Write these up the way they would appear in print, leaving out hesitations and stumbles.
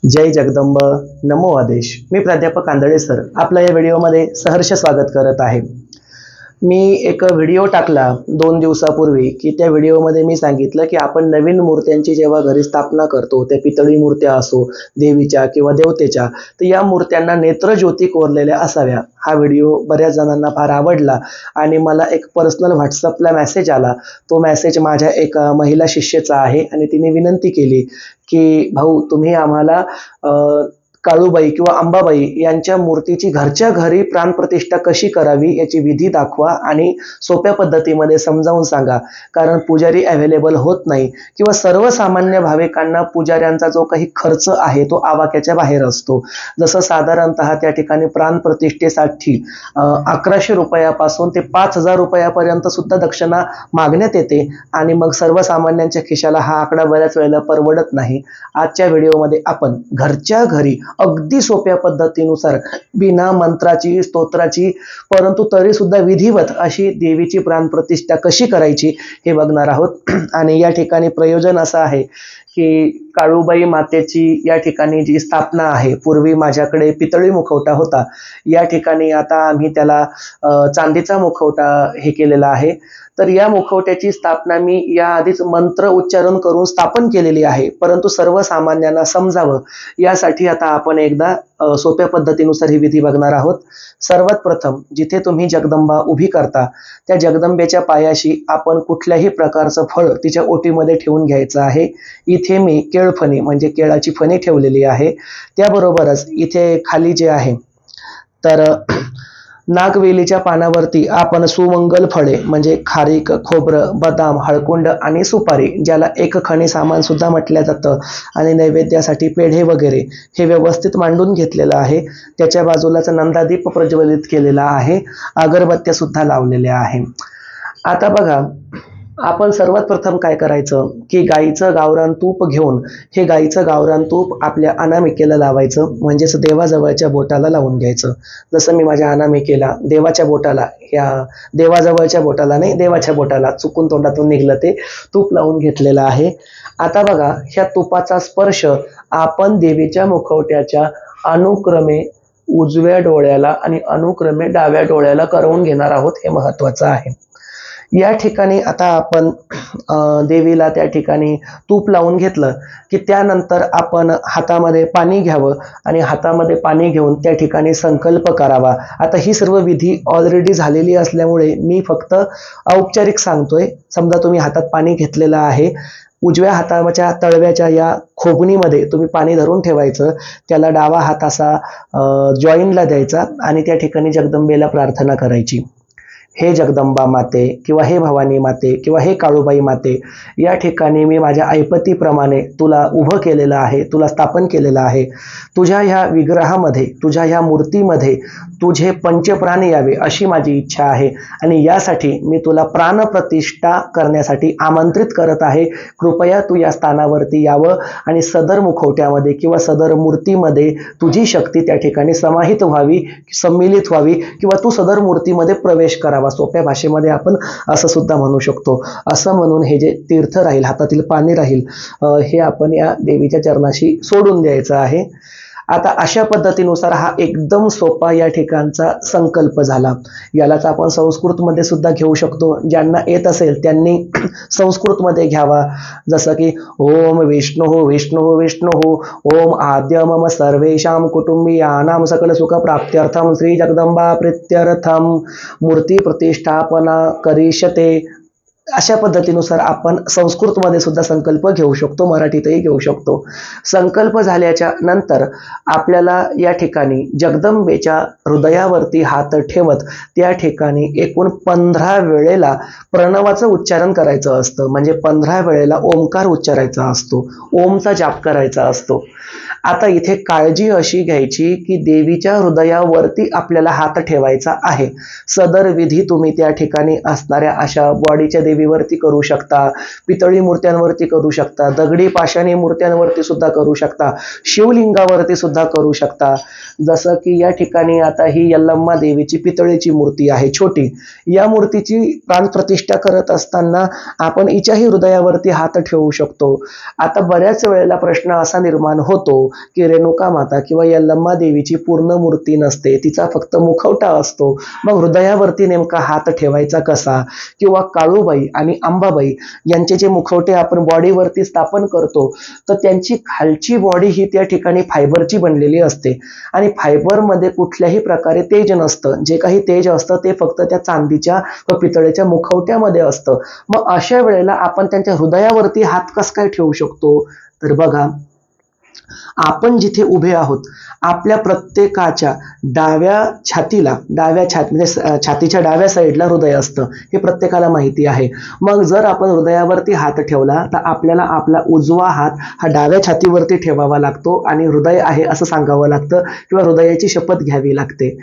जय जगदंब नमो आदेश। मी प्राध्यापक आंधळे सर आपल्या या व्हिडिओमध्ये सहर्ष स्वागत करत आहे। मी एक व्हिडिओ टाकला 2 दिवसापूर्वी की त्या व्हिडिओमध्ये मी सांगितलं की आपण नवीन मूर्त्यांची जेव्हा घरी स्थापना करतो, त्या पितळी मूर्त्या असो देवीच्या किंवा देवतेच्या, तर या मूर्त्यांना नेत्रज्योती कोरलेल्या असाव्या। हा व्हिडिओ बऱ्याच जणांना फार आवडला आणि मला एक पर्सनल व्हॉट्सअपला मेसेज आला। तो मेसेज माझ्या एका महिला शिष्येचा आहे आणि तिने विनंती केली की भाऊ तुम्ही आम्हाला काळूबाई किंवा अंबाबाई यांच्या मूर्तीची घरच्या घरी प्राणप्रतिष्ठा कशी करावी याची विधी दाखवा आणि सोप्या पद्धतीमध्ये समजावून सांगा, कारण पुजारी अवेलेबल होत नाही किंवा सर्वसामान्य भाविकांना पुजाऱ्यांचा जो काही खर्च आहे तो आवाक्याच्या बाहेर असतो। जसं साधारणतः त्या ठिकाणी प्राणप्रतिष्ठेसाठी 1100 रुपयापासून ते 5000 रुपयापर्यंत सुद्धा दक्षिणा मागण्यात येते आणि मग सर्वसामान्यांच्या खिशाला हा आकडा बऱ्याच वेळेला परवडत नाही। आजच्या व्हिडिओमध्ये आपण घरच्या घरी अगदी सोप्या पद्धतीनुसार बिना मंत्राची स्तोत्राची परंतु तरी सुद्धा विधिवत अशी देवीची प्राणप्रतिष्ठा कशी करायची हे बघणार आहोत। आणि या ठिकाणी प्रयोजन असं आहे की काळूबाई मातेची या ठिकाणी जी स्थापना आहे, पूर्वी माझ्याकडे पितळी मुखवटा होता, या ठिकाणी आता आम्ही त्याला चांदीचा मुखवटा हे केलेला आहे। तर या मुखवट्याची स्थापना मी याआधीच मंत्र उच्चारण करून स्थापन केलेली आहे, परंतु सर्वसामान्यांना समजावं यासाठी आता आपण एकदा सोप्या पद्धतीनुसार ही विधी बघणार आहोत। सर्वात प्रथम जिथे तुम्ही जगदंबा उभी करता त्या जगदंबेच्या पायाशी आपण कुठल्याही प्रकारचं फळ तिच्या ओटीमध्ये ठेवून घ्यायचं आहे। इथे मी केळफणी म्हणजे केळाची फणी ठेवलेली आहे। त्याबरोबरच इथे खाली जे आहे तर नागवेलीच्या पानावरती आपण सुमंगल फळे म्हणजे खारीक, खोबरं, बदाम, हळकुंड आणि सुपारी, ज्याला एक खणी सामान सुद्धा म्हटलं जातं, आणि नैवेद्यासाठी पेढे वगैरे हे व्यवस्थित मांडून घेतलेलं आहे। त्याच्या बाजूलाच नंदादीप प्रज्वलित केलेला आहे, अगरबत्त्या सुद्धा लावलेल्या आहे। आता बघा, आपण सर्वात प्रथम काय करायचं की गाईचं गावरान तूप घेऊन हे गाईचं गावरान तूप आपल्या अनामिकेला लावायचं, म्हणजेच देवाजवळच्या बोटाला लावून घ्यायचं। जसं मी माझ्या अनामिकेला देवाच्या बोटाला, या देवाजवळच्या बोटाला नाही देवाच्या बोटाला, चुकून तोंडातून निघलं ते, तूप लावून घेतलेलं आहे। आता बघा, ह्या तुपाचा स्पर्श आपण देवीच्या मुखवट्याच्या अनुक्रमे उजव्या डोळ्याला आणि अनुक्रमे डाव्या डोळ्याला करवून घेणार आहोत, हे महत्वाचं आहे। या ठिकाणी आता आपण देवीला त्या ठिकाणी तूप लावून घेतलं की त्यानंतर आपण हातामध्ये पाणी घ्यावं आणि हातामध्ये पाणी घेऊन त्या ठिकाणी संकल्प करावा। आता ही सर्व विधी ऑलरेडी झालेली असल्यामुळे मी फक्त औपचारिक सांगतोय। समजा तुम्ही हातात पाणी घेतलेलं आहे, उजव्या हाताच्या तळव्याच्या या खोबणीमध्ये तुम्ही पाणी धरून ठेवायचं, त्याला डावा हात असा जॉईनला द्यायचा आणि त्या ठिकाणी जगदंबेला प्रार्थना करायची, हे जगदंबा माते किंवा हे भवानी माते किंवा हे काळूबाई माते, या ठिकाणी मी माझ्या ऐपतीप्रमाणे तुला उभं केलेलं आहे, तुला स्थापन केलेलं आहे। तुझ्या ह्या विग्रहामध्ये, तुझ्या ह्या मूर्तीमध्ये तुझे पंचप्राण यावे अशी माझी इच्छा आहे आणि यासाठी मी तुला प्राणप्रतिष्ठा करण्यासाठी आमंत्रित करत आहे। कृपया तू या स्थानावरती यावं आणि सदर मुखवट्यामध्ये किंवा सदर मूर्तीमध्ये तुझी शक्ती त्या ठिकाणी समाहित व्हावी, सम्मिलित व्हावी किंवा तू सदर मूर्तीमध्ये प्रवेश करावा। सोप्या भाषेमध्ये आपण असं सुद्धा म्हणू शकतो। असं म्हणून हे जे तीर्थ राहील, हातातील पाणी राहील, हे आपण या देवीच्या चरणाशी सोडून द्यायचं आहे। आता अशा पद्धतीनुसार हा एकदम सोपा या ठिकाणचा संकल्प झाला। यालाच आपण संस्कृतमध्ये सुद्धा घेऊ शकतो, ज्यांना येत असेल त्यांनी संस्कृतमध्ये घ्यावा। जसं की ओम विष्णु विष्णु विष्णु ओम आद्य मम सर्वेषां कुटुंबीयानां सकल सुख प्राप्त्यर्थम श्री जगदंबा प्रीत्यर्थम मूर्ती प्रतिष्ठापना करिष्यते। अशा पद्धतीनुसार आपण संस्कृतमध्ये सुद्धा संकल्प घेऊ शकतो, मराठीतही घेऊ शकतो। संकल्प झाल्याच्या नंतर आपल्याला या ठिकाणी जगदंबेच्या हृदयावरती हात ठेवत त्या ठिकाणी एकूण 15 वेळेला प्रणवाचं उच्चारण करायचं असतं, म्हणजे 15 वेळेला ओंकार उच्चारायचा असतो, ओमचा जाप करायचा असतो। आता इथे काळजी अशी घ्यायची की देवीच्या हृदयावरती आपल्याला हात ठेवायचा आहे। सदर विधी तुम्ही त्या ठिकाणी असणाऱ्या अशा बॉडीच्या देवीवरती करू शकता, पितळी मूर्त्यांवरती करू शकता, दगडी पाषाणी मूर्त्यांवरती सुद्धा करू शकता, शिवलिंगावरती सुद्धा करू शकता। जसं की या ठिकाणी आता ही यल्लम्मा देवीची पितळेची मूर्ती आहे छोटी, या मूर्तीची प्राणप्रतिष्ठा करत असताना आपण हिच्याही हृदयावरती हात ठेवू शकतो। आता बऱ्याच वेळेला प्रश्न असा निर्माण होतो की रेणुका माता किंवा यल्लम्मा देवीची पूर्ण मूर्ती नसते, तिचा फक्त मुखवटा असतो. मग हृदयावरती नेमका हात ठेवायचा कसा? किंवा काळूबाई आणि अंबाबाई यांचे जे मुखवटे आपण बॉडीवरती स्थापन करतो, तर त्यांची खालची बॉडी ही त्या ठिकाणी फायबरची बनलेली असते आणि फायबरमध्ये कुठल्याही प्रकारे तेज नसतं. जे काही तेज असतं ते फक्त त्या चांदीच्या व पितळेच्या मुखवट्यामध्ये असतं. मग अशा वेळेला आपण त्यांच्या हृदयावरती हात कस काय ठेवू शकतो? तर बघा, आपण जिथे उभे आहोत, आपल्या प्रत्येकाच्या डाव्या म्हणजे छातीच्या डाव्या साईडला हृदय असतं, हे प्रत्येकाला माहिती आहे. मग जर आपण हृदयावरती हात ठेवला तर आपल्याला आपला उजवा हात हा डाव्या छातीवरती ठेवावा लागतो आणि हृदय आहे असं सांगावं लागतं किंवा हृदयाची शपथ घ्यावी लागते.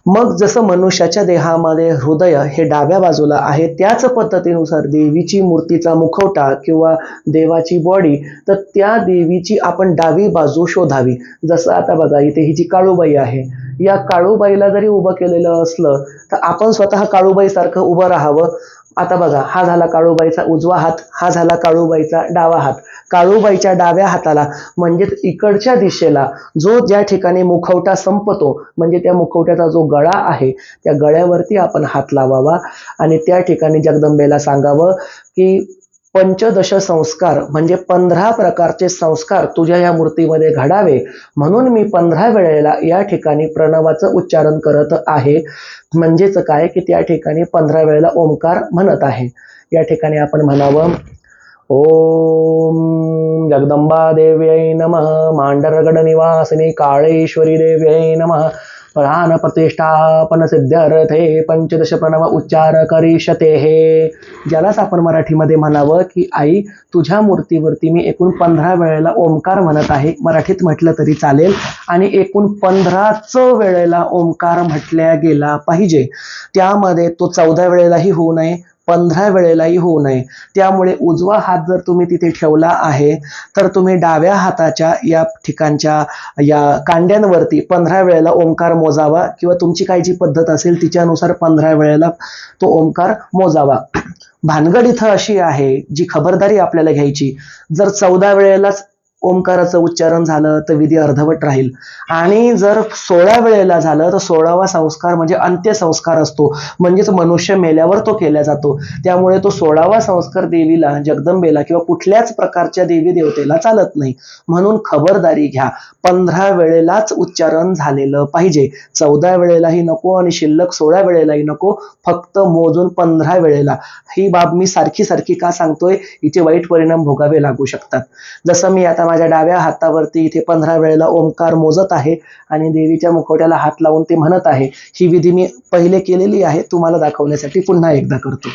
मग जसं मनुष्याच्या देहामध्ये हृदय हे डाव्या बाजूला आहे, त्याच पद्धतीनुसार देवीची मूर्तीचा मुखवटा किंवा देवाची बॉडी, तर त्या देवीची आपण डावी बाजू शोधावी. जसं आता बघा, इथे ही जी काळूबाई आहे, या काळूबाईला जरी उभं केलेलं असलं तर आपण स्वतः काळूबाई सारखं उभं राहावं. आता बघा, हा झाला काळूबाईचा उजवा हात, हा झाला काळूबाईचा डावा हात. काळूबाईच्या डाव्या हाताला म्हणजेच इकडच्या दिशेला जो ज्या ठिकाणी मुखवटा संपतो, म्हणजे त्या मुखवट्याचा जो गळा आहे, त्या गळ्यावरती आपण हात लावावा आणि त्या ठिकाणी जगदंबेला सांगावं की पंचदश संस्कार म्हणजे 15 प्रकारचे संस्कार तुझ्या या मूर्तीमध्ये घडावे, म्हणून मी 15 वेळेला या ठिकाणी प्रणवाचं उच्चारण करत आहे. म्हणजेच काय की त्या ठिकाणी 15 वेळेला ओंकार म्हणत आहे. या ठिकाणी आपण म्हणावं, ओम जगदंबा देव्यै नमः, मांडरगड निवासिनी काळेश्वरी देव्यै नमः, प्राण प्रतिष्ठापन सिद्ध्यर्थे पंचदश प्रणव उच्चार करिष्यते. ज्यालाच आपण मराठीमध्ये म्हणावं की आई, तुझ्या मूर्तीवरती मी एकूण 15 वेळेला ओंकार म्हणत आहे, मराठीत म्हटलं तरी चालेल, आणि एकूण 15च वेळेला ओंकार म्हटल्या गेला पाहिजे. त्यामध्ये तो 14 वेळेलाही होऊ नये, 15 वेळेलाही होऊ नये. त्यामुळे उजवा हात जर तुम्ही तिथे ठेवला आहे तर तुम्ही डाव्या हाताच्या या ठिकाणच्या या कांड्यांवरती 15 वेळेला ओंकार मोजावा किंवा तुमची काय जी पद्धत असेल तिच्यानुसार 15 वेळेला तो ओंकार मोजावा. भानगड इथं अशी आहे, जी खबरदारी आपल्याला घ्यायची, जर 14 वेळेलाच ओंकाराचं उच्चारण झालं तर विधी अर्धवट राहील, आणि जर 16 वेळेला झालं तर 16वा संस्कार म्हणजे अंत्यसंस्कार असतो, म्हणजेच मनुष्य मेल्यावर तो केला जातो. त्यामुळे तो 16वा संस्कार देवीला, जगदंबेला किंवा कुठल्याच प्रकारच्या देवी देवतेला चालत नाही. म्हणून खबरदारी घ्या, 15 वेळेलाच उच्चारण झालेलं पाहिजे. 14 वेळेलाही नको आणि शिल्लक 16 वेळेलाही नको, फक्त मोजून 15 वेळेला. ही बाब मी सारखी सारखी का सांगतोय, हिचे वाईट परिणाम भोगावे लागू शकतात. जसं मी आता माझ्या डाव्या हातावरती इथे 15 वेळेला ओंकार मोजत आहे आणि देवीच्या मुखवट्याला हात लावून ते म्हणत आहे. ही विधी मी पहिले केलेली आहे, तुम्हाला दाखवण्यासाठी पुन्हा एकदा करतो.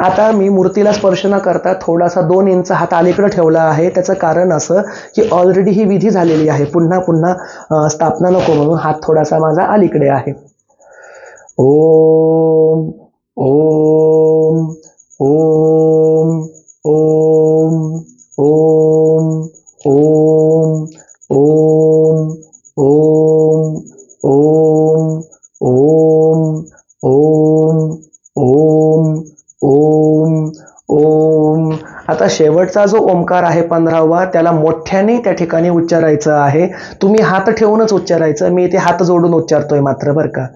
आता मी मूर्तीला स्पर्श न करता थोडासा 2 इंच हात अलीकडे ठेवला आहे. त्याचं कारण असं की ऑलरेडी ही विधी झालेली आहे, पुन्हा पुन्हा स्थापना नको म्हणून हात थोडासा माझा अलीकडे आहे. ओम ओम ओम ओम ओम ओम ओम ओम ओम ओम ओम ओम ओम ओम. आता शेवटचा जो ओंकार आहे 15वा, त्याला मोठ्याने त्या ठिकाणी उच्चारायचं आहे. तुम्ही हात ठेवूनच उच्चारायचं, मी इथे हात जोडून उच्चारतोय मात्र बरं का.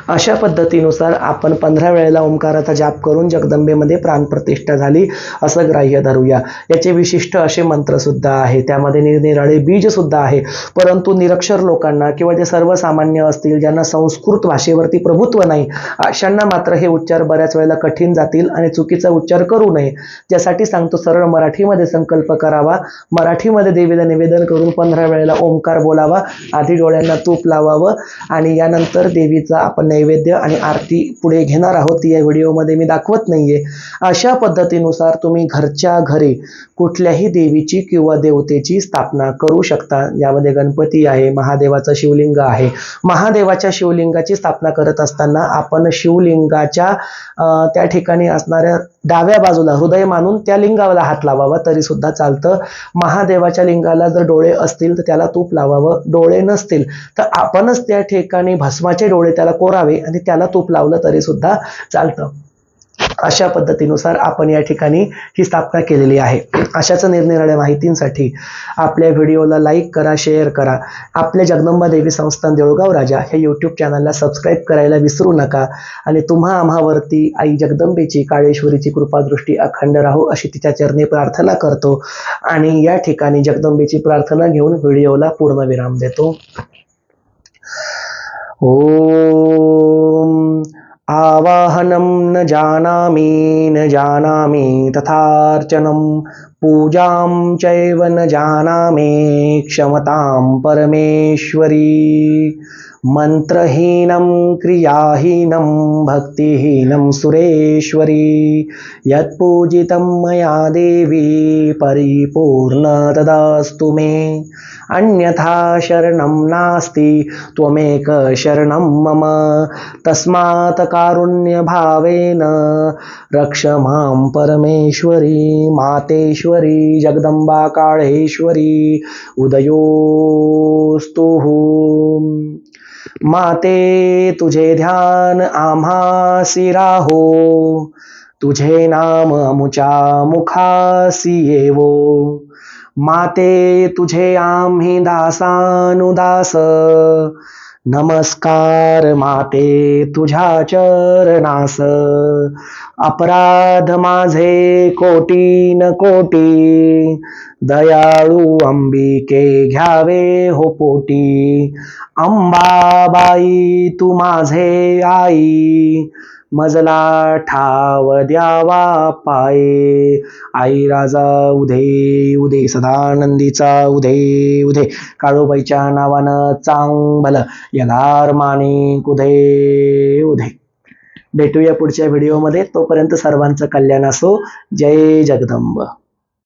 अशा पद्धतीनुसार आपण 15 वेळेला ओंकाराचा जाप करून जगदंबेमध्ये प्राणप्रतिष्ठा झाली असं ग्राह्य धरूया. याचे विशिष्ट असे मंत्र सुद्धा आहे, त्यामध्ये निरनिराळे बीज सुद्धा आहे. परंतु निरक्षर लोकांना किंवा जे सर्वसामान्य असतील, ज्यांना संस्कृत भाषेवरती प्रभुत्व नाही, अशांना मात्र हे उच्चार बऱ्याच वेळेला कठीण जातील आणि चुकीचा उच्चार करू नये. त्यासाठी सांगतो, सरळ मराठीमध्ये संकल्प करावा, मराठीमध्ये देवीला निवेदन करून 15 वेळेला ओंकार बोलावा, आधी डोळ्यांना तूप लावावं आणि यानंतर देवीचा आपण नैवेद्य आणि आरती पुढे घेणार आहोत. ती या व्हिडिओमध्ये मी दाखवत नाहीये. अशा पद्धतीनुसार तुम्ही घरच्या घरी कुठल्याही देवीची किंवा देवतेची स्थापना करू शकता. यामध्ये गणपती आहे, महादेवाचं शिवलिंग आहे. महादेवाच्या शिवलिंगाची स्थापना करत असताना आपण शिवलिंगाच्या त्या ठिकाणी असणाऱ्या डाव्या बाजूला हृदय मानून त्या लिंगाला हात लावावा तरी सुद्धा चालतं. महादेवाच्या लिंगाला जर डोळे असतील तर त्याला तूप लावावं, डोळे नसतील तर आपणच त्या ठिकाणी भस्माचे डोळे त्याला कोरावे आणि त्याला तूप लावलं तरी सुद्धा चालतं. अशा पद्धतीनुसार आपण या ठिकाणी ही स्थापना केलेली आहे. अशाच निरनिराळ्या माहितींसाठी आपल्या व्हिडिओला लाईक करा, शेअर करा. आपल्या जगदंबा देवी संस्थान देऊळगाव राजा हे यूट्यूब चॅनलला सबस्क्राईब करायला विसरू नका. आणि तुम्हा आम्हावरती आई जगदंबेची काळेश्वरीची कृपादृष्टी अखंड राहो अशी तिच्या चरणी प्रार्थना करतो आणि या ठिकाणी जगदंबेची प्रार्थना घेऊन व्हिडिओला पूर्णविराम देतो. ओम आवाहनं न जानामि तथार्चनं पूजां चैव न जानामि क्षमतां परमेश्वरी. मंत्रहीनं क्रियाहीनं भक्तिहीनं सुरेश्वरी. यत्पूजितं मया देवी परिपूर्ण तदास्तु मे. अन्यथा शरणं नास्ति त्वमेक शरणं मम. तस्मात् कारुण्यभावेन रक्ष मां परमेश्वरी. मातेश्वरी जगदंबा काळेश्वरी उदयोस्तु. माते तुझे ध्यान आम्हासी राहो. तुझे नाम अमुच्या मुखासी येवो. माते तुझे आम्ही दासानुदास. नमस्कार माते तुझ्या चरणास. अपराध माझे कोटी न कोटी. दयाळू अंबिके घ्यावे हो पोटी. अंबाबाई तू माझे आई. मजला ठाव द्यावा पाये. आई राजा उदे उदे सदानंदीचा उदे उदे. काळूबाईच्या नावानं चांगलं यलार माणिक उदे उदे. भेटूया पुढच्या व्हिडिओमध्ये. तोपर्यंत सर्वांचं कल्याण असो. जय जगदंब.